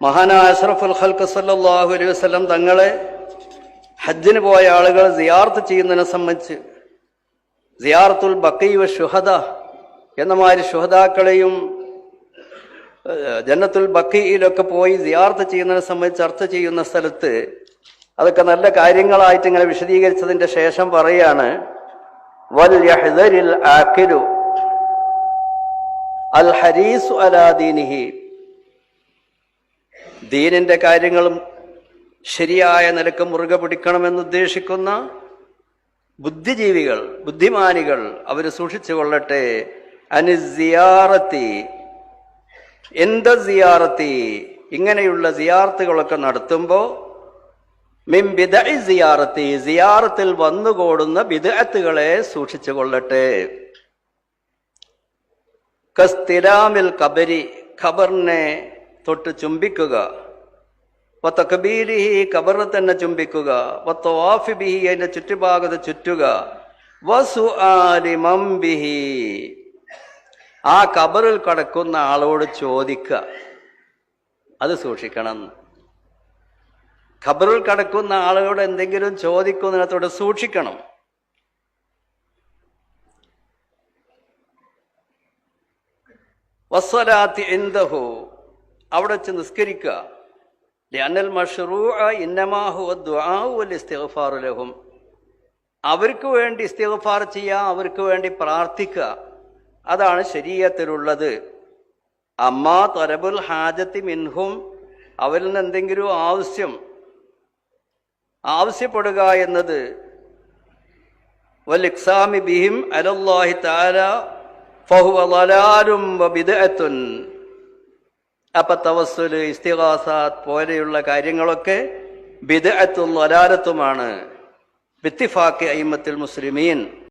മഹാനായ അഷ്റഫുൽ ഖൽഖ് സല്ലല്ലാഹു അലൈഹി വസല്ലം തങ്ങളെ ഹജ്ജിന് പോയ ആളുകൾ സിയാറത്ത് ചെയ്യുന്നതിനെ സംബന്ധിച്ച് സിയാറത്തുൽ ബഖീ വ ശുഹദ എന്ന മാതിരി ശുഹദാക്കളെയും ജന്നത്തുൽ ബഖീയിലൊക്കെ പോയി സിയാറത്ത് ചെയ്യുന്നതിനെ സംബന്ധിച്ച് ചർച്ച ചെയ്യുന്ന സ്ഥലത്ത് അതൊക്കെ നല്ല കാര്യങ്ങളായിട്ട് ഇങ്ങനെ വിശദീകരിച്ചതിന്റെ ശേഷം പറയാണ് വൽ യഹ്ദരിൽ ആഖിലു അൽ ഹരീസു അലാ ദീനിഹി, ദീനിന്റെ കാര്യങ്ങളും ശരിയായ നിലക്ക് മുറുകെ പിടിക്കണമെന്ന് ഉദ്ദേശിക്കുന്ന ബുദ്ധിജീവികൾ, ബുദ്ധിമാനികൾ അവർ സൂക്ഷിച്ചു കൊള്ളട്ടെ. അനി സിയാറത്തി, എന്ത് സിയാറത്തി, ഇങ്ങനെയുള്ള സിയാറത്തുകളൊക്കെ നടത്തുമ്പോൾ മിൻ ബിദ്അി സിയാറത്തി, സിയാറത്തിൽ വന്നുകൂടുന്ന ബിദ്അത്തുകളെ സൂക്ഷിച്ചു കൊള്ളട്ടെ. കസ്തിലാമിൽ ഖബരി, ഖബറിനെ തൊട്ട് ചുംബിക്കുക, വതക്ബീരിഹി, ഖബറിനെ തന്നെ ചുംബിക്കുക, വതവാഫി ബിഹി, അതിന്റെ ചുറ്റുഭാഗത്ത് ചുറ്റുക, വസുആലി മൻ ബിഹി, ആ ഖബറിൽ കിടക്കുന്ന ആളോട് ചോദിക്കുക, അത് സൂക്ഷിക്കണം. ഖബറിൽ കിടക്കുന്ന ആളുകളോട് എന്തെങ്കിലും ചോദിക്കുന്നതിനകത്തോട് സൂക്ഷിക്കണം. വസ്സലാത്തി ഇൻദഹു, അവിടെ വെച്ച് നിസ്കരിക്കുക. ലിഅന്നൽ മശ്റൂഅ ഇന്നമാ ഹുവ ദുആഉ വൽ ഇസ്തിഗ്ഫാറു ലഹും, അവർക്ക് വേണ്ടി ഇസ്തിഗ്ഫാർ ചെയ്യുക, അവർക്ക് വേണ്ടി പ്രാർത്ഥിക്കുക, അതാണ് ശരീഅത്തിലുള്ളത്. അമ്മാ തലബുൽ ഹാജത്തി മിൻഹും, അവരിൽ നിന്ന് എന്തെങ്കിലും ആവശ്യപ്പെടുക എന്നത് വൽ ഇഖ്സാമി ബിഹിം അലല്ലാഹി തആല ഫഹുവ ളലാലും വബിദ്അത്തുൻ, അപ്പൊ തവസ്സുൽ, ഇസ്തിഗാസാത്ത് പോലെയുള്ള കാര്യങ്ങളൊക്കെ ബിദ്അത്തും ളലാലത്തുമാണ് ബിത്തിഫാഖി അയിമ്മത്തുൽ മുസ്ലിമീൻ.